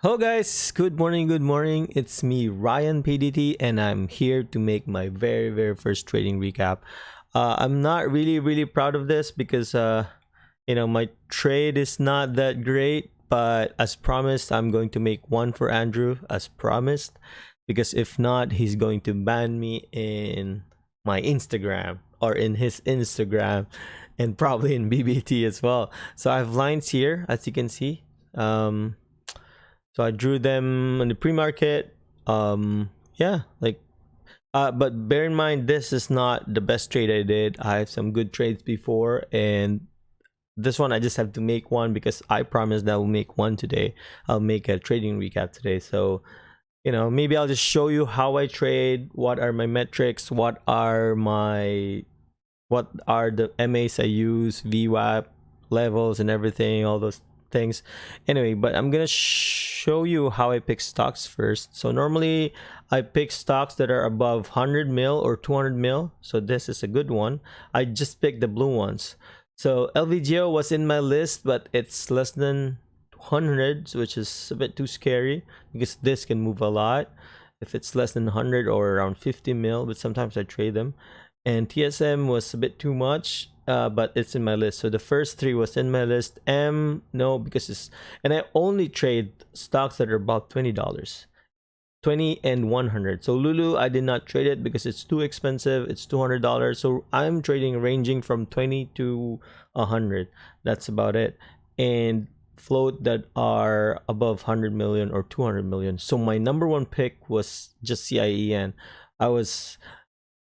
Hello guys, good morning. It's me, Ryan PDT, and I'm here to make my very first trading recap. I'm not really proud of this because my trade is not that great, but as promised, I'm going to make one for Andrew as promised, because if not, he's going to ban me in my Instagram or in his Instagram and probably in BBT as well. So I have lines here, as you can see. So I drew them in the pre-market. Yeah, but bear in mind, this is not the best trade I did. I have some good trades before, and this one I just have to make one because I promised that I'll make one today. I'll make a trading recap today. So, maybe I'll just show you how I trade, what are my metrics, what are the MAs I use, VWAP levels and everything, all those things. Anyway, but I'm gonna show you how I pick stocks first. So normally I pick stocks that are above 100 mil or 200 mil. So this is a good one. I just picked the blue ones. So LVGO was in my list, but it's less than 100, which is a bit too scary because this can move a lot if it's less than 100 or around 50 mil, but sometimes I trade them. And TSM was a bit too much, but it's in my list. So the first three was in my list. No, because and I only trade stocks that are about $20, 20 and 100. So Lulu, I did not trade it because it's too expensive. It's $200. So I'm trading ranging from 20 to 100. That's about it. And float that are above 100 million or 200 million. So my number one pick was just CIEN. I was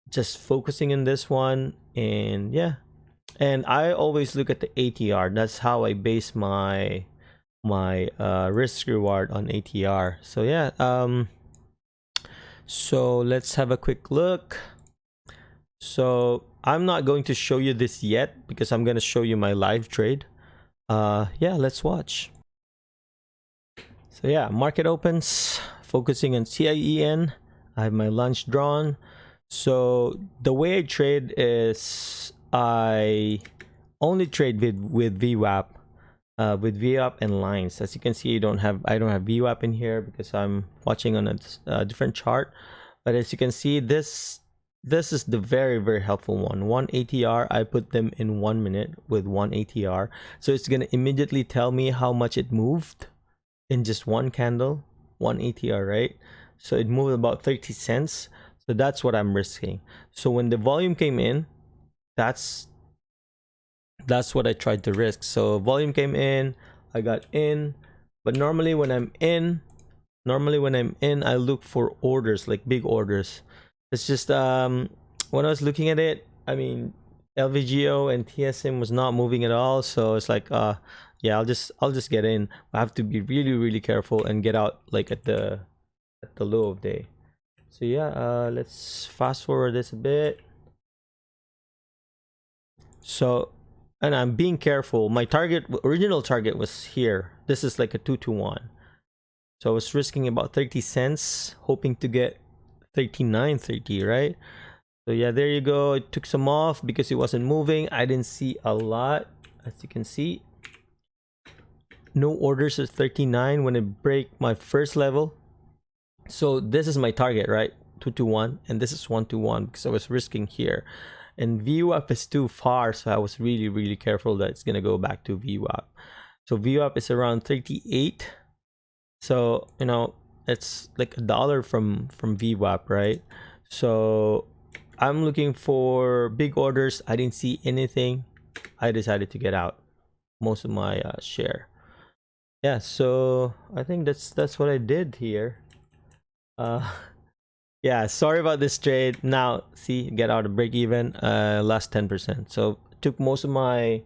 just focusing in this one, and yeah, and I always look at the ATR. That's how I base my risk reward on ATR. So yeah, so let's have a quick look. So I'm not going to show you this yet because I'm going to show you my live trade. Yeah, let's watch. So yeah, market opens, focusing on CIEN. I have my lunch drawn. So the way I trade is I only trade with VWAP, and lines. As you can see, I don't have VWAP in here because I'm watching on a different chart. But as you can see, this is the very helpful one. One ATR, I put them in 1 minute with one ATR, so it's gonna immediately tell me how much it moved in just one candle, one ATR, right? So it moved about 30 cents. So that's what I'm risking. So when the volume came in, that's what I tried to risk. So volume came in, I got in. But normally when I'm in, I look for orders, like big orders. It's just when I was looking at it, I mean, LVGO and TSM was not moving at all. So it's like yeah, I'll just get in. I have to be really careful and get out like at the low of day. So yeah, let's fast forward this a bit. So, and I'm being careful. My original target was here. This is like a 2-to-1. So I was risking about 30 cents, hoping to get 39.30, right? So yeah, there you go. It took some off because it wasn't moving. I didn't see a lot, as you can see. No orders at 39 when it break my first level. So this is my target, right? 2-to-1, and this is 1-to-1 because I was risking here, and VWAP is too far, so I was really careful that it's gonna go back to VWAP. So VWAP is around 38. So it's like $1 from VWAP, right? So I'm looking for big orders. I didn't see anything. I decided to get out most of my share. Yeah, so I think that's what I did here. Yeah, sorry about this trade. Now see, get out of break even, last 10%. So took most of my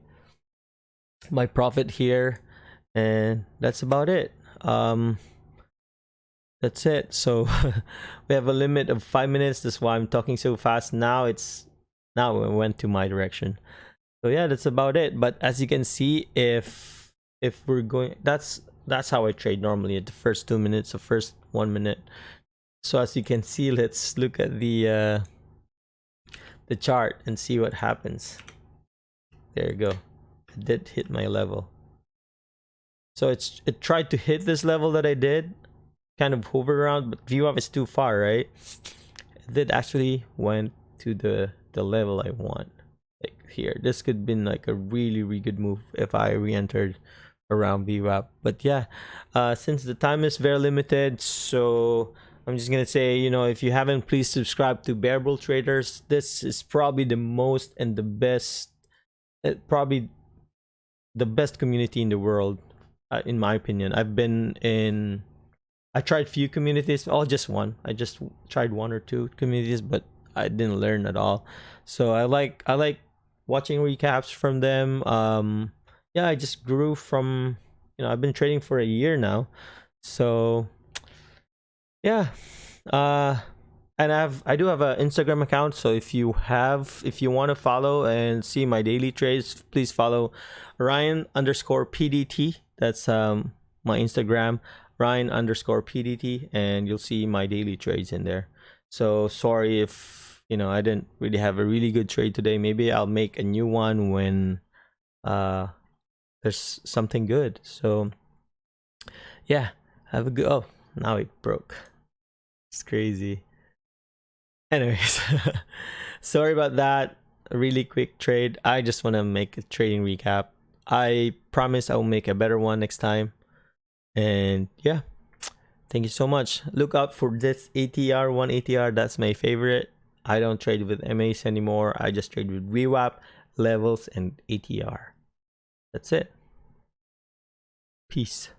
profit here, and that's about it. That's it. So we have a limit of 5 minutes. That's why I'm talking so fast. Now it went to my direction. So yeah, that's about it. But as you can see, if we're going, that's how I trade normally at the first 2 minutes, the first 1 minute. So as you can see, let's look at the chart and see what happens. There you go. It did hit my level. So it tried to hit this level that I did, kind of hover around, but VWAP is too far, right? It did actually went to the level I want. Like here, this could have been like a really good move if I re-entered around VWAP. But yeah, since the time is very limited, so I'm just gonna say, you know, if you haven't, please subscribe to Bear Bull Traders. This is probably the most and the best, probably the best community in the world, in my opinion. I tried few communities, just one. I just tried one or two communities, but I didn't learn at all. So I like watching recaps from them. Yeah, I just grew from, you know, I've been trading for a year now. So yeah. And I do have an Instagram account, so if you want to follow and see my daily trades, please follow Ryan_PDT. That's my Instagram, Ryan_PDT, and you'll see my daily trades in there. So sorry if, you know, I didn't really have a really good trade today. Maybe I'll make a new one when there's something good. So yeah, have a good, oh, now it broke. It's crazy. Anyways, sorry about that. A really quick trade. I just want to make a trading recap. I promise I'll make a better one next time. And yeah, thank you so much. Look out for this ATR, 1 ATR. That's my favorite. I don't trade with MAs anymore. I just trade with VWAP, levels, and ATR. That's it. Peace.